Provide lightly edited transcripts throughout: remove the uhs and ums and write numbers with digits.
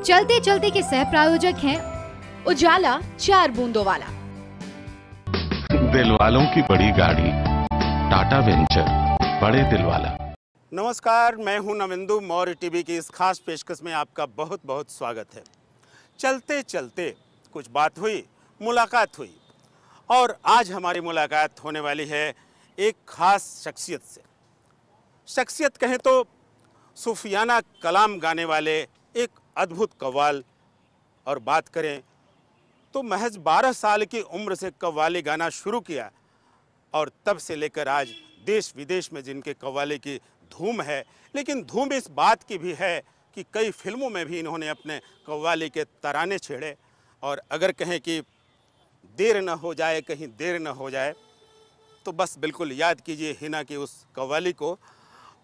चलते चलते के सह प्रायोजक हैं उजाला 4 बूंदों वाला, दिल वालों की बड़ी गाड़ी टाटा वेंचर, बड़े दिल वाला। नमस्कार, मैं हूं नविंदु। मौर्य टीवी की इस खास पेशकश में आपका बहुत बहुत स्वागत है। चलते चलते कुछ बात हुई, मुलाकात हुई, और आज हमारी मुलाकात होने वाली है एक खास शख्सियत से। शख्सियत कहें तो सूफियाना कलाम गाने वाले एक अद्भुत कव्वाल, और बात करें तो महज 12 साल की उम्र से कव्वाली गाना शुरू किया, और तब से लेकर आज देश विदेश में जिनके कव्वाली की धूम है। लेकिन धूम इस बात की भी है कि कई फिल्मों में भी इन्होंने अपने कव्वाली के तराने छेड़े। और अगर कहें कि देर न हो जाए, कहीं देर न हो जाए, तो बस बिल्कुल याद कीजिए हिना की उस कव्वाली को।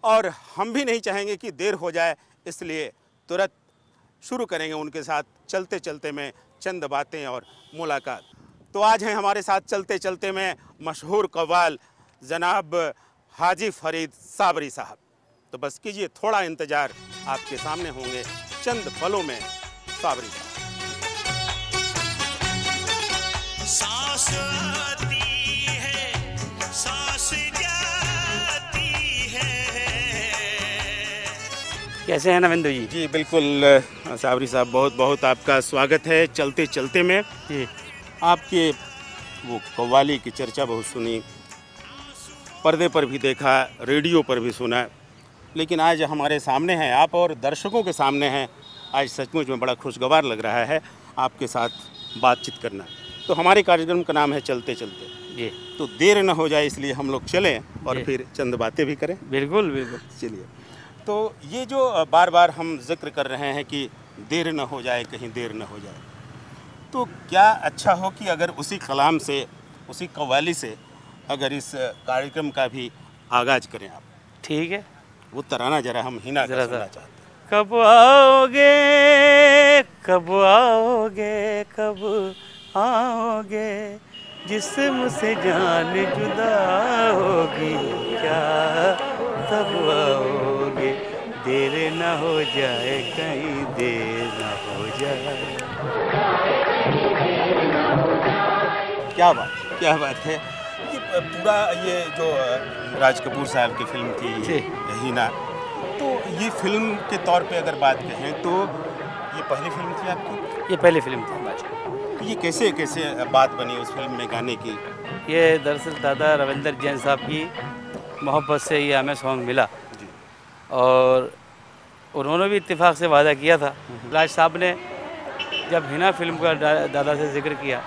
और हम भी नहीं चाहेंगे कि देर हो जाए, इसलिए तुरंत शुरू करेंगे उनके साथ चलते चलते में चंद बातें और मुलाकात। तो आज हैं हमारे साथ चलते चलते में मशहूर कव्वाल जनाब हाजी फरीद साबरी साहब। तो बस कीजिए थोड़ा इंतज़ार, आपके सामने होंगे चंद पलों में साबरी साहब। सांस आती है, सांस जाती है। कैसे हैं नविंदु जी? जी बिल्कुल साबरी साहब, बहुत बहुत आपका स्वागत है चलते चलते में। जी, आपके वो कव्वाली की चर्चा बहुत सुनी, पर्दे पर भी देखा, रेडियो पर भी सुना, लेकिन आज हमारे सामने हैं आप और दर्शकों के सामने हैं। आज सचमुच में बड़ा खुशगवार लग रहा है आपके साथ बातचीत करना। तो हमारे कार्यक्रम का नाम है चलते चलते जी, तो देर न हो जाए इसलिए हम लोग चलें और फिर चंद बातें भी करें। बिल्कुल बिल्कुल, चलिए। तो ये जो बार बार हम जिक्र कर रहे हैं कि देर न हो जाए, कहीं देर न हो जाए, तो क्या अच्छा हो कि अगर उसी कलाम से, उसी कव्वाली से अगर इस कार्यक्रम का भी आगाज करें आप? ठीक है, वो तराना जरा हम हिना का सुनना चाहते हैं। कब आओगे, कब आओगे, कब आओगे, जिस्म से जान जुदा होगी क्या, तब आओगे, देर न हो जाए, कहीं देर न हो जाए। क्या बात है। ये पूरा ये जो राज कपूर साहब की फिल्म थी हिना, तो ये फिल्म के तौर पे अगर बात कहें तो ये पहली फिल्म थी आपकी? ये पहली फिल्म थी। ये कैसे कैसे बात बनी उस फिल्म में गाने की? ये दरअसल दादा रविंदर जैन साहब की मोहब्बत से ये हमें सॉन्ग मिला, और उन्होंने भी इत्तेफाक से वादा किया था। राज साहब ने जब हिना फिल्म का दादा से जिक्र किया,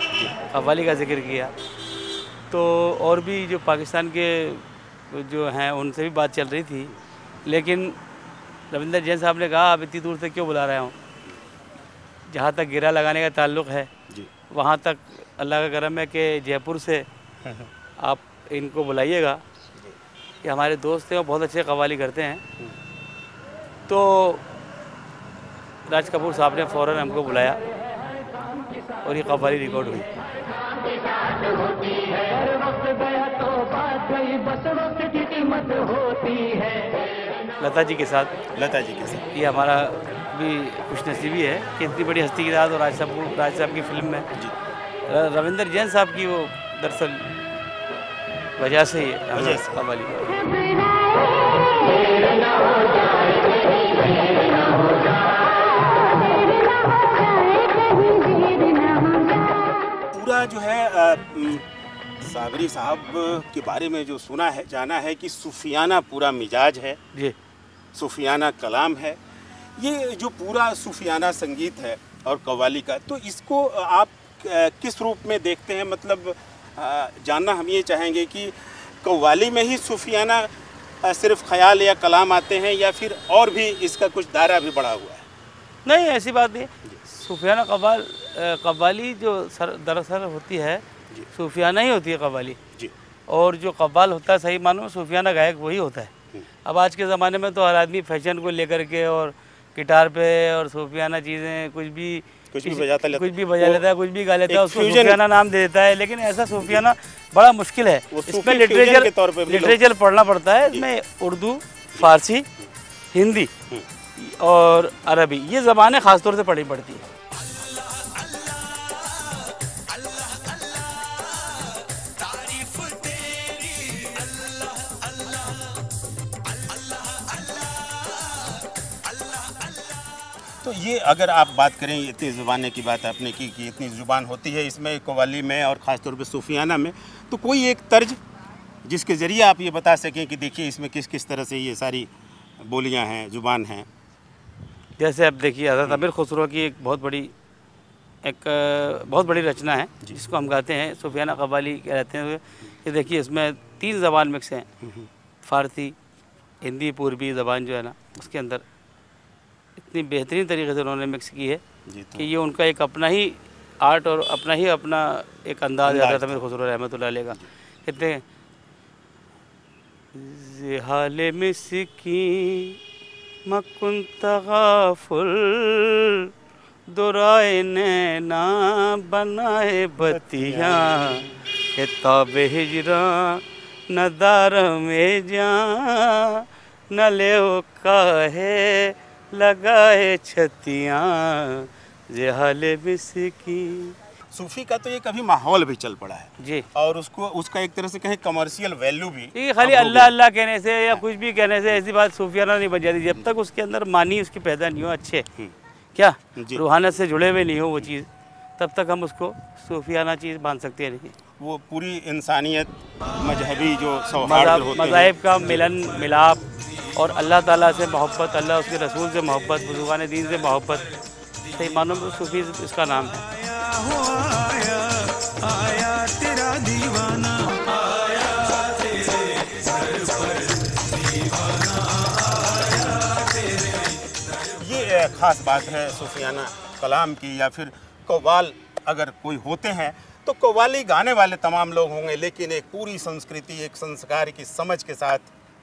कव्वाली का जिक्र किया, तो और भी जो पाकिस्तान के जो हैं उनसे भी बात चल रही थी, लेकिन रविंदर जैन साहब ने कहा अब इतनी दूर से क्यों बुला रहा हूँ, जहाँ तक गिरा लगाने का ताल्लुक़ है वहाँ तक अल्लाह का करम है कि जयपुर से आप इनको बुलाइएगा। कि हमारे दोस्त हैं और बहुत अच्छे कव्वाली करते हैं। तो राज कपूर साहब ने फ़ौरन हमको बुलाया और ये कव्वाली रिकॉर्ड हुई। लता जी के साथ ये हमारा भी खुशनसीबी है कि इतनी बड़ी हस्ती के साथ और राज साहब की फिल्म में रविंदर जैन साहब की वो दरअसल वजह से ही कव्वाली। पूरा जो है साबरी साहब के बारे में जो सुना है, जाना है कि सूफियाना पूरा मिजाज है जी, सूफियाना कलाम है। ये जो पूरा सूफियाना संगीत है और कव्वाली का, तो इसको आप किस रूप में देखते हैं? मतलब जानना हम ये चाहेंगे कि कव्वाली में ही सूफियाना सिर्फ ख्याल या कलाम आते हैं, या फिर और भी इसका कुछ दायरा भी बढ़ा हुआ है? नहीं, ऐसी बात नहीं। सूफियाना कव्वाली जो दरअसल होती है, सूफियाना ही होती है कव्वाली जी, और जो कव्वाल होता है सही मानो सूफियाना गायक वही होता है। अब आज के ज़माने में तो हर आदमी फैशन को लेकर के और गिटार पे और सूफियाना चीज़ें कुछ भी कुछ भी बजाता लेता कुछ भी बजा लेता है, कुछ भी गा लेता है, एक उसको फ्यूजन- सूफियाना नाम दे देता है। लेकिन ऐसा सूफियाना बड़ा मुश्किल है, वो सूफी इसमें फ्यूजन के तौर पे भी लोग- लिटरेचर पढ़ना पड़ता है। इसमें उर्दू, फारसी, हिंदी और अरबी, ये ज़बानें ख़ासतौर से पढ़नी पड़ती है। तारीफ तेरी अल्लाह अल्लाह तो ये अगर आप बात करें इतनी ज़ुबानें की बात आपने की कि इतनी ज़ुबान होती है इसमें कव्वाली में और ख़ास तौर पे सूफियाना में, तो कोई एक तर्ज जिसके ज़रिए आप ये बता सकें कि देखिए इसमें किस किस तरह से ये सारी बोलियां हैं, ज़ुबान हैं। जैसे अब देखिए हज़रत अमीर खुसरो की एक बहुत बड़ी रचना है जिसको हम गाते हैं सूफियाना कव्वाली कहते हैं। ये देखिए इसमें 3 ज़बान मिक्स हैं, फ़ारसी, हिंदी, पूर्वी ज़बान जो है ना, उसके अंदर इतनी बेहतरीन तरीके से उन्होंने मिक्स की है कि ये उनका एक अपना ही आर्ट और अपना एक अंदाज़ है हज़रत अमीर खुसरो रहमतुल्लाह अलैह का। कहते हैं ज़िहाले मिस्की मकुन तगाफुल दुराए नैना बनाए बतियाँ किताबे हिजरा नदार में जा न ले काहे लगाए छतियाँ ज़िहाले मिस्की। सूफ़ी का तो ये कभी माहौल भी चल पड़ा है जी, और उसका एक तरह से कहें कमर्शियल वैल्यू भी। ये खाली अब हो अल्लाह गया। अल्लाह कहने से या कुछ भी कहने से ऐसी बात सूफियाना नहीं बन जाती जब तक उसके अंदर मानी उसकी पैदा नहीं हो अच्छे, क्या जी। रूहानियत से जुड़े हुए नहीं हो वो चीज़, तब तक हम उसको सूफियाना चीज़ मान सकते नहीं। वो पूरी इंसानियत, मजहबी जो सौहार्द होते हैं, मज़ाहिब का मिलन मिलाप और अल्लाह ताला से मोहब्बत, अल्लाह उसके रसूल से मोहब्बत, बुजुर्गान दीन से मोहब्बत, सही मानों में सूफी इसका नाम है। आया तेरा दीवाना ये खास बात है सूफियाना कलाम की। या फिर कव्वाल अगर कोई होते हैं तो कव्वाली गाने वाले तमाम लोग होंगे, लेकिन एक पूरी संस्कृति, एक संस्कार की समझ के साथ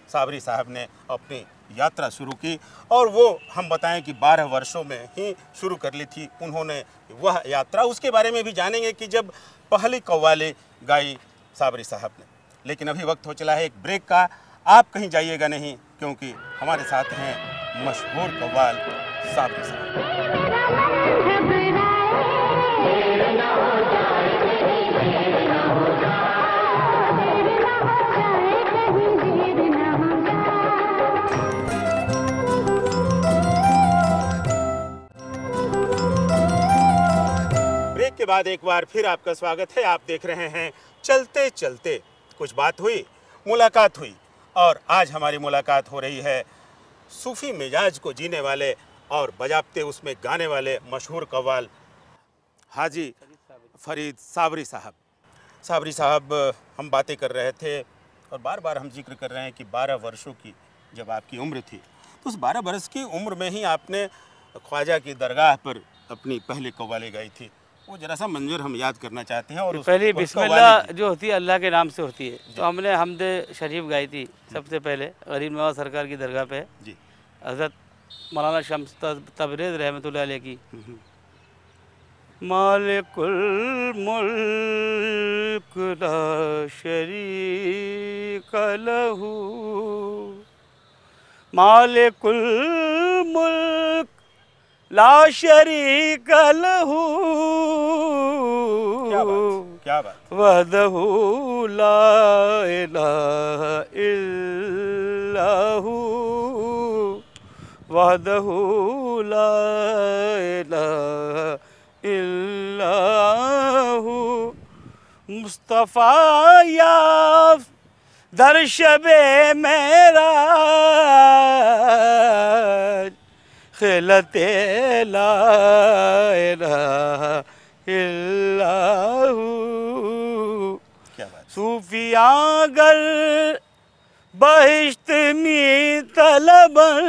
साबरी साहब ने अपनी यात्रा शुरू की और वो हम बताएं कि 12 वर्षों में ही शुरू कर ली थी उन्होंने वह यात्रा। उसके बारे में भी जानेंगे कि जब पहली कव्वाली गाई साबरी साहब ने। लेकिन अभी वक्त हो चला है एक ब्रेक का, आप कहीं जाइएगा नहीं क्योंकि हमारे साथ हैं मशहूर कव्वाल साबरी साहब। ब्रेक के बाद एक बार फिर आपका स्वागत है। आप देख रहे हैं चलते चलते कुछ बात हुई, मुलाकात हुई और आज हमारी मुलाकात हो रही है सूफी मिजाज को जीने वाले और बजाते उसमें गाने वाले मशहूर कव्वाल हाजी फरीद साबरी साहब। साबरी साहब, हम बातें कर रहे थे और बार बार हम जिक्र कर रहे हैं कि 12 वर्षों की जब आपकी उम्र थी तो उस 12 वर्ष की उम्र में ही आपने ख्वाजा की दरगाह पर अपनी पहली कव्वाली गाई थी। वो जरा सा मंजर हम याद करना चाहते हैं। और पहली उस बिस्मिल्लाह कव्वाली जो होती है अल्लाह के नाम से होती है, तो हमने हमदे शरीफ गाई थी सबसे पहले गरीब नवाज सरकार की दरगाह पे, जी हज़रत मौलाना शम्स तबरेज़ रहमतुल्लाह अलैह की। मालिकुल मुल्क ला शरीक लहू, मालिकुल मुल्क ला शरीक लहू, क्या बात। वहदहू ला इलाहा इल्लहू, वहदहू ला इलाहा इल्लहू, मुस्तफ़ा याफ़ दर शबे मेराज खिलते ला इलाहा इल्लहू। क्या बात। सूफिया गर बहिश्त में तलबन,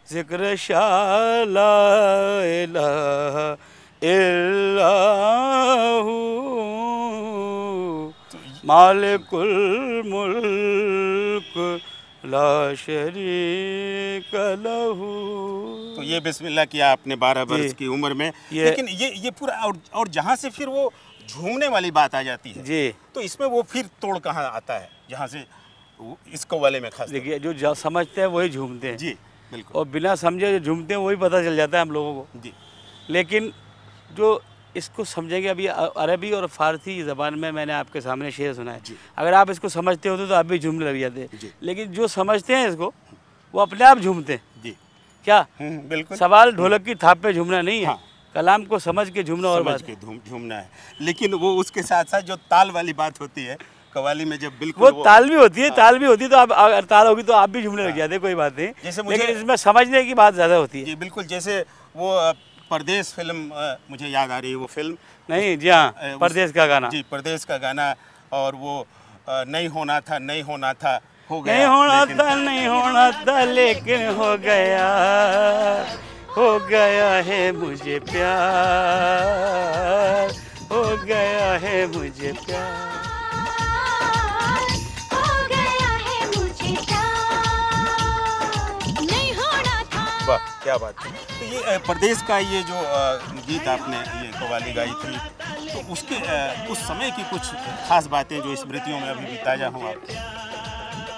जिक्र शाला इलाहा इल्लहू, मालिकुल मुल्क ला शरीक लहू। तो ये बिस्मिल्लाह किया आपने 12 वर्ष की उम्र में, लेकिन ये पूरा और जहाँ से फिर वो झूमने वाली बात आ जाती है जी, तो इसमें वो फिर तोड़ कहाँ आता है, जहाँ से इस कव्वाली में खास? देखिए जो समझते हैं वही झूमते हैं जी बिल्कुल, और बिना समझे जो झूमते हैं वही पता चल जाता है हम लोगों को। जी लेकिन जो इसको समझेंगे, अभी अरबी और फारसी ज़बान में मैंने आपके सामने शेर सुना है, अगर आप इसको समझते होते तो आप भी झूमने लग जाते, लेकिन जो समझते हैं इसको वो अपने आप झूमते हैं। जी क्या बिल्कुल, सवाल ढोलक की थाप पे झूमना नहीं है, हाँ। कलाम को समझ के झूमना और समझ बात के है। झूमना है। लेकिन वो उसके साथ साथ जो ताल वाली बात होती है कव्वाली में, जब वो बिल्कुल ताल भी होती है, ताल भी होती है, तो आप अगर ताल होगी तो आप भी झूमने लग जाते, कोई बात नहीं। जैसे मुझे- लेकिन इसमें समझने की बात ज़्यादा होती है। जी बिल्कुल, जैसे वो परदेश फिल्म मुझे याद आ रही है, वो फिल्म नहीं जी हाँ, परदेश का गाना, जी परदेश का गाना, और वो नहीं होना था, नहीं होना था, हो गया, नहीं होना लेकिन- था, नहीं होना था, लेकिन हो गया है मुझे प्यार, हो गया है मुझे प्यार। वाह क्या बात है। तो ये परदेश का ये जो गीत आपने ये कव्वाली गाई थी, तो उसके उस समय की कुछ खास बातें जो स्मृतियों में अभी भी ताज़ा हों आपके?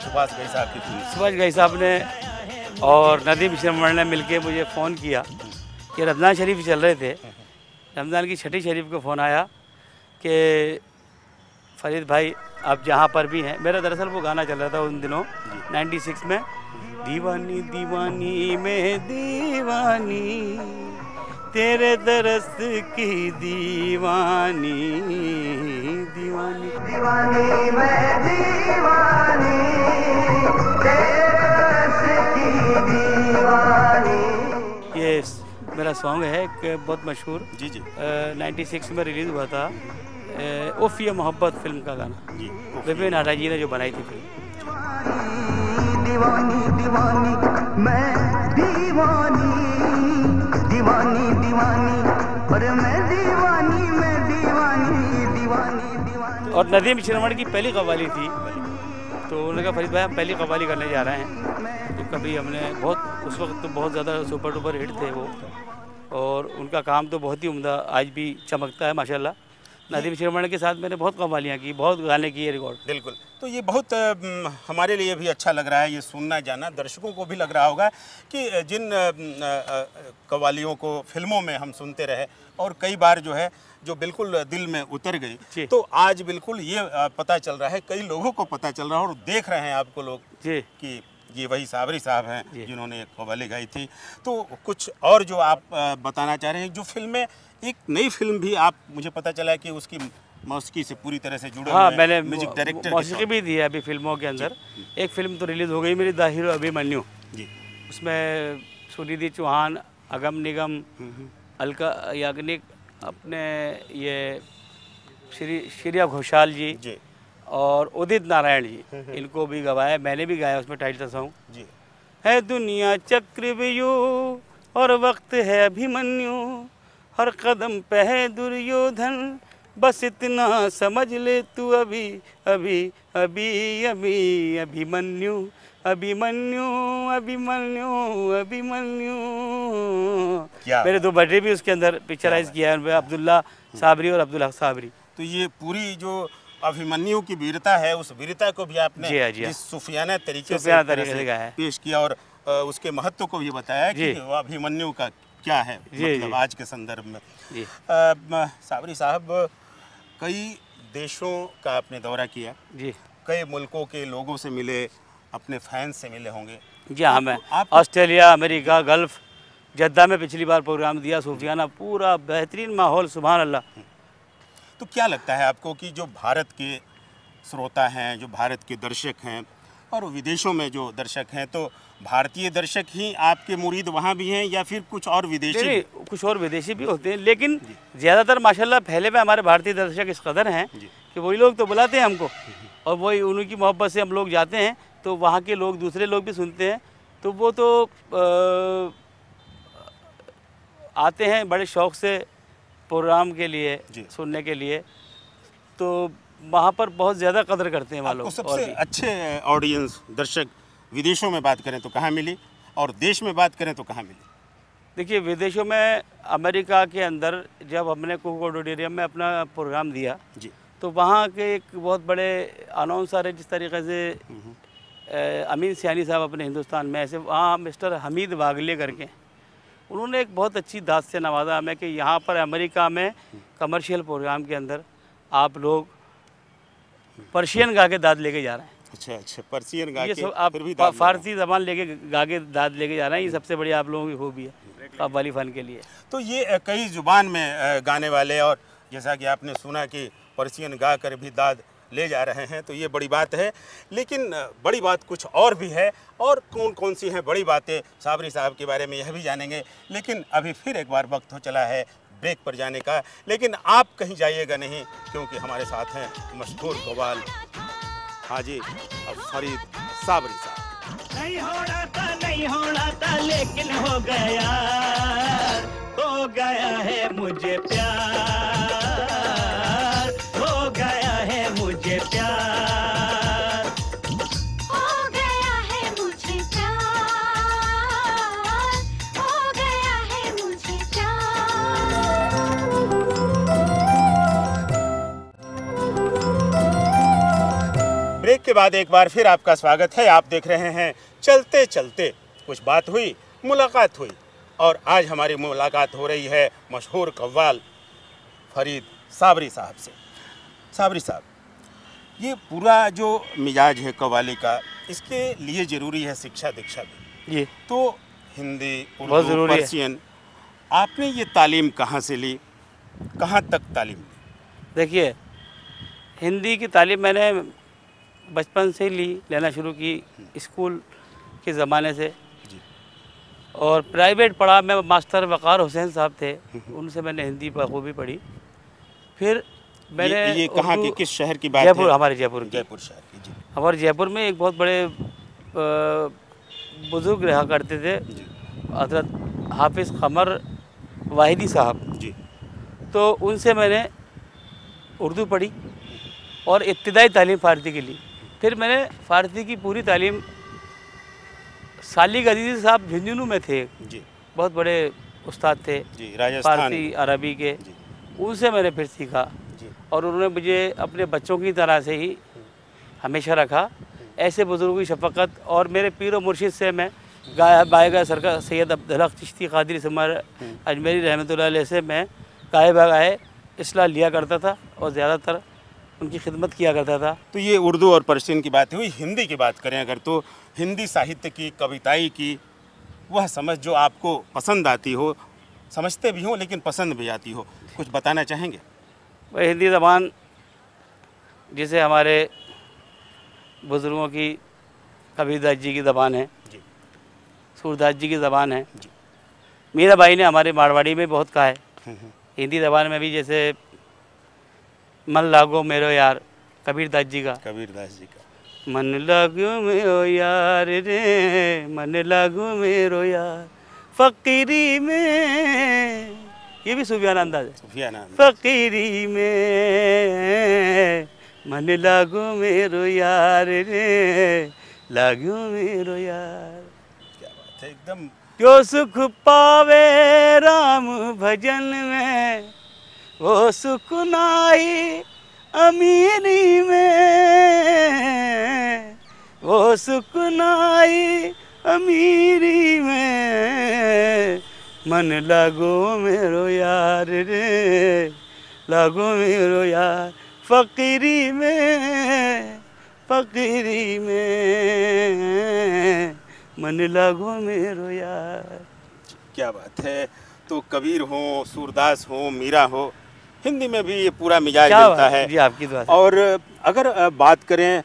सुभाष घई साहब की फिल्म। सुभाष घई साहब ने और नदीम श्रवण ने मिलके मुझे फ़ोन किया कि रमज़ान शरीफ चल रहे थे, रमज़ान की छठी शरीफ को फ़ोन आया कि फरीद भाई आप जहाँ पर भी हैं, मेरा दरअसल वो गाना चल रहा था उन दिनों 96 में, दीवानी दीवानी में दीवानी, तेरे दरस की दीवानी, दीवानी दीवानी मैं दीवानी, तेरे रस की दीवानी। ये मेरा सॉन्ग है एक बहुत मशहूर, जी जी 96 में रिलीज़ हुआ था, उफ़ मोहब्बत फिल्म का गाना, जी विपिन आटा जी ने जो बनाई थी फिल्म। दीवानी दीवानी मैं दीवानी, दीवानी दीवानी और मैं दीवानी, मैं दीवानी दीवानी दीवानी। और नदीम श्रवण की पहली कव्वाली थी, तो उन्होंने कहा फरीद भाई हम पहली कव्वाली करने जा रहे हैं। तो कभी हमने बहुत, उस वक्त तो बहुत ज़्यादा सुपर डुपर हिट थे वो, और उनका काम तो बहुत ही उम्दा आज भी चमकता है माशाल्लाह। नदीम श्रवण के साथ मैंने बहुत कव्वालियाँ की, बहुत गाने किए रिकॉर्ड। बिल्कुल, तो ये बहुत हमारे लिए भी अच्छा लग रहा है ये सुनना जाना, दर्शकों को भी लग रहा होगा कि जिन कव्वालियों को फिल्मों में हम सुनते रहे और कई बार जो है जो बिल्कुल दिल में उतर गई, तो आज बिल्कुल ये पता चल रहा है, कई लोगों को पता चल रहा है और देख रहे हैं आपको लोग जी कि ये वही साबरी साहब हैं जिन्होंने कव्वाली गाई थी। तो कुछ और जो आप बताना चाह रहे हैं, जो फिल्में, एक नई फिल्म भी आप, मुझे पता चला है कि उसकी मौसीकी से पूरी तरह से जुड़े हाँ, हुए हैं, मैंने म्यूजिक डायरेक्टर मौसीकी भी दी है अभी फिल्मों के अंदर। एक फिल्म तो रिलीज़ हो गई मेरी, द हीरो अभिमन्यु जी, उसमें सुनिधि चौहान, अगम निगम, अलका याग्निक, अपने ये श्रेया घोषाल जी और उदित नारायण जी, इनको भी गवाया, मैंने भी गाया उसमें टाइटल सॉन्ग जी। है दुनिया चक्रव्यूह और वक्त है अभिमन्यु, हर कदम पे है दुर्योधन, बस इतना समझ ले तू अभी अभी अभी अभी अभिमन्यु, अभिमन्यु अभिमन्यु अभिमन्यु। मेरे दो बेटे भी उसके अंदर पिक्चराइज किया है, अब्दुल्ला साबरी और अब्दुल हक साबरी। तो ये पूरी जो अभिमन्यु की वीरता है, उस वीरता को भी आपने जिस सूफियाना तरीके से गाया है, पेश किया और उसके महत्व को भी बताया कि अभिमन्यु का क्या है मतलब आज के संदर्भ में। साबरी साहब, कई देशों का आपने दौरा किया जी, कई मुल्कों के लोगों से मिले, अपने फैंस से मिले होंगे। जी हाँ, मैं ऑस्ट्रेलिया, अमेरिका, गल्फ, जद्दा में पिछली बार प्रोग्राम दिया, सूफियाना, पूरा बेहतरीन माहौल, सुभान अल्लाह। तो क्या लगता है आपको कि जो भारत के श्रोता हैं, जो भारत के दर्शक हैं और विदेशों में जो दर्शक हैं, तो भारतीय दर्शक ही आपके मुरीद वहाँ भी हैं या फिर कुछ और विदेशी? नहीं, कुछ और विदेशी भी होते हैं, लेकिन ज़्यादातर माशाल्लाह फैले में हमारे भारतीय दर्शक इस कदर हैं कि वही लोग तो बुलाते हैं हमको, और वही उन्हीं की मोहब्बत से हम लोग जाते हैं, तो वहाँ के लोग, दूसरे लोग भी सुनते हैं, तो वो तो आते हैं बड़े शौक़ से प्रोग्राम के लिए, सुनने के लिए, तो वहाँ पर बहुत ज़्यादा कदर करते हैं वहाँ लोग। सबसे अच्छे ऑडियंस, दर्शक विदेशों में बात करें तो कहाँ मिली, और देश में बात करें तो कहाँ मिली? देखिए, विदेशों में अमेरिका के अंदर जब हमने कुक ऑडिटोरियम में अपना प्रोग्राम दिया जी। तो वहाँ के एक बहुत बड़े अनाउंसर है, जिस तरीके से अमीन सियानी साहब अपने हिंदुस्तान में, ऐसे वहाँ मिस्टर हमीद वागले करके, उन्होंने एक बहुत अच्छी दाद से नवाजा हमें कि यहाँ पर अमेरिका में कमर्शियल प्रोग्राम के अंदर आप लोग पर्शियन गा के दाद लेके जा रहे हैं। अच्छा अच्छा, पर्शियन गा ये के सब आप फिर भी दाद फारसी ज़बान लेके गा के दाद लेके जा रहे हैं। ये सबसे बड़ी आप लोगों की खूबी है कव्वाली फ़न के लिए। तो ये कई जुबान में गाने वाले, और जैसा कि आपने सुना कि पर्शियन गा कर भी दाद ले जा रहे हैं, तो ये बड़ी बात है। लेकिन बड़ी बात कुछ और भी है, और कौन कौन सी हैं बड़ी बातें साबरी साहब के बारे में यह भी जानेंगे। लेकिन अभी फिर एक बार वक्त हो चला है ब्रेक पर जाने का, लेकिन आप कहीं जाइएगा नहीं, क्योंकि हमारे साथ हैं मशहूर कव्वाल हाजी फरीद साबरी साहब। नहीं होना था लेकिन हो गया है मुझे प्यार, हो गया है मुझे प्यार, हो गया है मुझे प्यार, हो गया है मुझे प्यार। ब्रेक के बाद एक बार फिर आपका स्वागत है। आप देख रहे हैं चलते चलते कुछ बात हुई, मुलाकात हुई, और आज हमारी मुलाकात हो रही है मशहूर कव्वाल फरीद साबरी साहब से। साबरी साहब, ये पूरा जो मिजाज है कव्वाली का, इसके लिए ज़रूरी है शिक्षा दीक्षा भी। जी, तो हिंदी, बहुत उर्दू, ज़रूरी है। पर्शियन, आपने ये तालीम कहाँ से ली, कहाँ तक तालीम ली? देखिए, हिंदी की तालीम मैंने बचपन से ही लेना शुरू की, स्कूल के ज़माने से। और प्राइवेट पढ़ा मैं, मास्टर वक़ार हुसैन साहब थे, उनसे मैंने हिंदी बखूबी पढ़ी। फिर मैंने ये कहाँ की, किस शहर की बात जयपुर, है? हमारे जयपुर की। जयपुर शहर की, जी। हमारे जयपुर में एक बहुत बड़े बुज़ुर्ग रहा करते थे, हज़रत हाफिज़ क़मर वाहिदी साहब जी। तो उनसे मैंने उर्दू पढ़ी और इब्तिदाई तालीम फ़ारसी की ली। फिर मैंने फ़ारसी की पूरी तालीम सालिक अजीज़ी साहब झुंझुनू में थे, जी बहुत बड़े उस्ताद थे जी, राजस्थान। फ़ारसी अरबी के, जी। उनसे मैंने फिर सीखा। जी। और उन्होंने मुझे अपने बच्चों की तरह से ही हमेशा रखा। ऐसे बुज़ुर्गों की शफ़क़त और मेरे पीर व मुर्शिद से मैं बाएगा सरकार सैयद अब्दुल हक चिश्ती क़ादरी समर अजमेरी रहमतुल्लाह अलैह से मैं गाए बागाए इस्लाह लिया करता था और ज़्यादातर उनकी खिदमत किया करता था। तो ये उर्दू और पर्शियन की बात हुई। हिंदी की बात करें अगर, तो हिंदी साहित्य की, कविताई की वह समझ जो आपको पसंद आती हो, समझते भी हो लेकिन पसंद भी आती हो, कुछ बताना चाहेंगे? वह हिंदी ज़बान जिसे हमारे बुज़ुर्गों की कबीरदास जी की ज़बान है, जी। सूरदास जी की ज़बान है। जी। मीरा भाई ने हमारे मारवाड़ी में बहुत कहा है। हिंदी ज़बान में भी जैसे मन लागो मेरो यार, कबीरदास जी का, कबीरदास जी का। मन लागो मेरो यार रे, मन लागो मेरो यार फ़कीरी में, ये भी सूफियाना अंदाज है। सूफियाना। फ़कीरी में मन लागो मेरो यार रे, लागो मेरो यार। क्या बात है, एकदम। जो सुख पावे राम भजन में, वो सुख नाई अमीरी में, वो सुख नाई अमीरी में, मन लागो मेरो यार रे, लागो मेरो यार फ़कीरी में, फ़कीरी में मन लागो मेरो यार। क्या बात है। तो कबीर हो, सूरदास हो, मीरा हो, हिंदी में भी ये पूरा मिजाज मिलता है। जी, आपकी दुआ से। और अगर बात करें,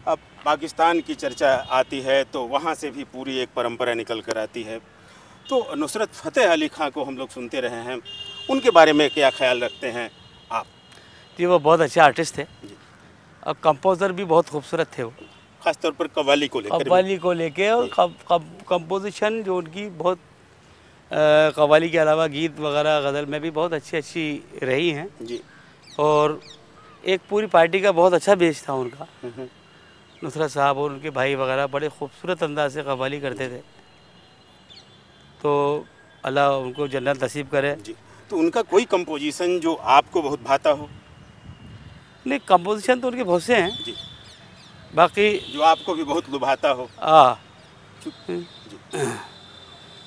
अब पाकिस्तान की चर्चा आती है तो वहाँ से भी पूरी एक परंपरा निकल कर आती है। तो नुसरत फ़तेह अली खां को हम लोग सुनते रहे हैं, उनके बारे में क्या ख्याल रखते हैं आप? जी, वो बहुत अच्छे आर्टिस्ट थे जी। और कंपोज़र भी बहुत खूबसूरत थे। वो ख़ासतौर पर कव्वाली को लेकर। कव्वाली को लेके और कंपोजिशन जो उनकी बहुत कव्वाली के अलावा गीत वगैरह गज़ल में भी बहुत अच्छी रही हैं। जी। और एक पूरी पार्टी का बहुत अच्छा बेस था उनका। नुसरत साहब और उनके भाई वगैरह बड़े खूबसूरत अंदाज से कव्वाली करते थे। तो अल्लाह उनको जन्नत नसीब करे। जी, तो उनका कोई कंपोजिशन जो आपको बहुत भाता हो? नहीं, कंपोजिशन तो उनके बहुत से हैं जी, बाकी जो आपको भी बहुत लुभाता हो।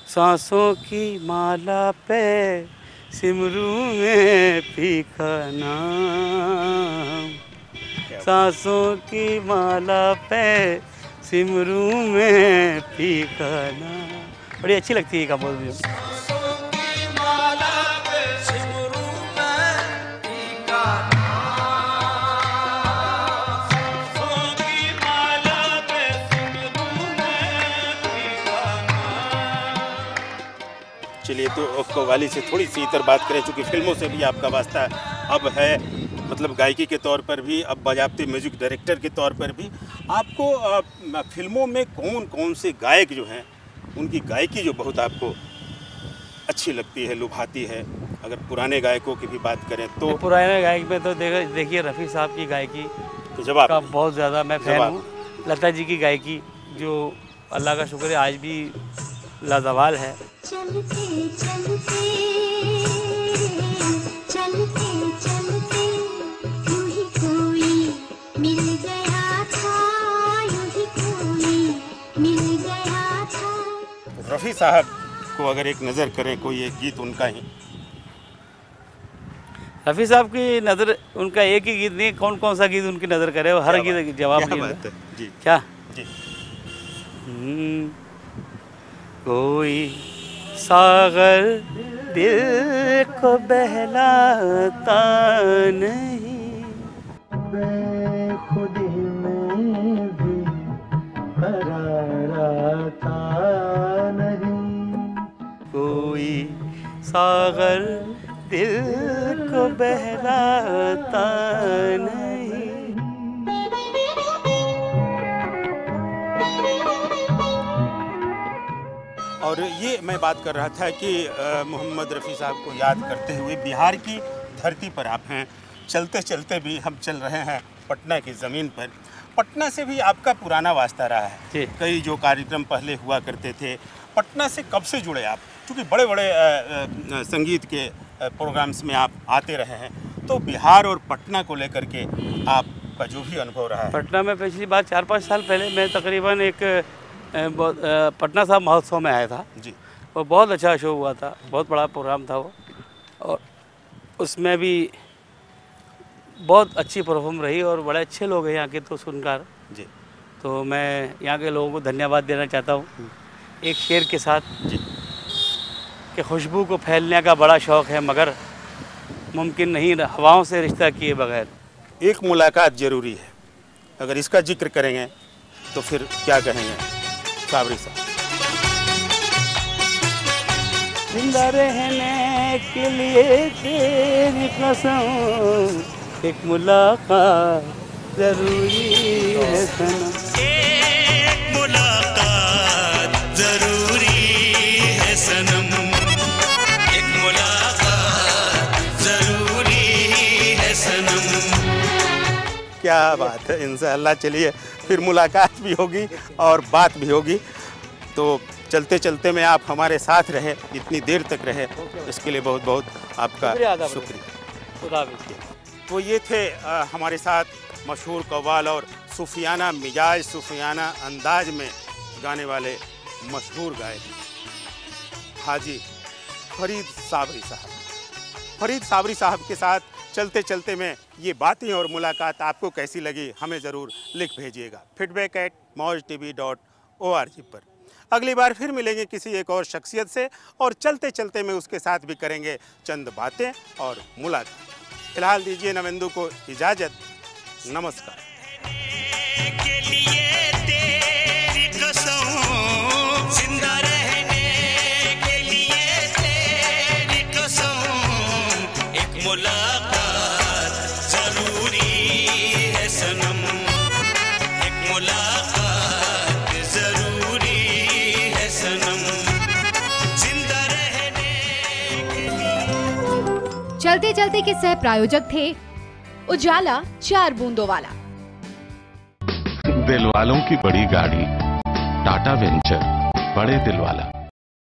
सांसों की माला पे सिमरू में फीका नाम, सांसों की माला पे सिमरू में फीका नाम। बड़ी अच्छी लगती है कंपोजिशन। चलिए, तो कव्वाली से थोड़ी सी इतर बात करें, चूँकि फिल्मों से भी आपका वास्ता अब है, मतलब गायकी के तौर पर भी, अब बजाते म्यूजिक डायरेक्टर के तौर पर भी। आपको फिल्मों में कौन कौन से गायक जो हैं उनकी गायकी जो बहुत आपको अच्छी लगती है, लुभाती है? अगर पुराने गायकों की भी बात करें तो पुराने गायक में तो देखिए रफ़ी साहब की गायकी तो जवाब का बहुत ज़्यादा मैं फैन हूँ। लता जी की गायकी जो अल्लाह का शुक्र है आज भी लाजवाल है। चलते चलते चलते चलते यूं ही कोई मिल गया था, यूं ही कोई मिल गया था। रफ़ी साहब को अगर एक नज़र करें, कोई एक गीत उनका ही। रफ़ी साहब की नज़र, उनका एक ही गीत नहीं, कौन कौन सा गीत उनकी नज़र करे वो हर गीत जवाब क्या नहीं बात है? जी, क्या जी। कोई सागर दिल को बहलाता नहीं, खुदी में भी कराता नहीं, कोई सागर दिल को बहलाता नहीं। और ये मैं बात कर रहा था कि मोहम्मद रफ़ी साहब को याद करते हुए, बिहार की धरती पर आप हैं, चलते चलते भी हम चल रहे हैं पटना की ज़मीन पर। पटना से भी आपका पुराना वास्ता रहा है, कई जो कार्यक्रम पहले हुआ करते थे। पटना से कब से जुड़े आप? क्योंकि बड़े बड़े संगीत के प्रोग्राम्स में आप आते रहे हैं, तो बिहार और पटना को लेकर के आपका जो भी अनुभव रहा है। पटना में पिछली बार 4-5 साल पहले मैं तकरीबन एक पटना साहब महोत्सव में आया था जी, वो बहुत अच्छा शो हुआ था, बहुत बड़ा प्रोग्राम था वो, और उसमें भी बहुत अच्छी परफॉर्म रही और बड़े अच्छे लोग हैं यहाँ के तो सुनकर जी। तो मैं यहाँ के लोगों को धन्यवाद देना चाहता हूँ एक शेर के साथ जी, कि खुशबू को फैलने का बड़ा शौक़ है मगर मुमकिन नहीं हवाओं से रिश्ता किए बगैर। एक मुलाकात ज़रूरी है, अगर इसका जिक्र करेंगे तो फिर क्या कहेंगे साबरी साहब? जिंदा रहने के लिए तेरी कसम, एक मुलाकात ज़रूरी है सनम, एक मुलाकात जरूरी है सनम, एक मुलाकात जरूरी है सनम। क्या बात है, इंशाअल्लाह। चलिए, फिर मुलाकात भी होगी और बात भी होगी। तो चलते चलते में आप हमारे साथ रहे, इतनी देर तक रहे, इसके लिए बहुत बहुत आपका शुक्रिया। तो ये थे हमारे साथ मशहूर कव्वाल और सूफियाना मिजाज, सूफियाना अंदाज में गाने वाले मशहूर गायक हाजी फरीद साबरी साहब। फरीद साबरी साहब के साथ चलते चलते में ये बातें और मुलाकात आपको कैसी लगी हमें ज़रूर लिख भेजिएगा feedback@mojtv.org पर। अगली बार फिर मिलेंगे किसी एक और शख्सियत से और चलते चलते में उसके साथ भी करेंगे चंद बातें और मुलाकात। फिलहाल दीजिए नवेंदु को इजाज़त। नमस्कार। के लिए तेरी कसम, जिंदा रहने के लिए तेरी कसम, एक मुलाकात जरूरी है सनम, एक मुलाकात जरूरी है सनम, जिंदा रहने के लिए। चलते चलते के सह प्रायोजक थे उजाला 4 बूंदों वाला। दिल वालों की बड़ी गाड़ी टाटा वेंचर, बड़े दिल वाला।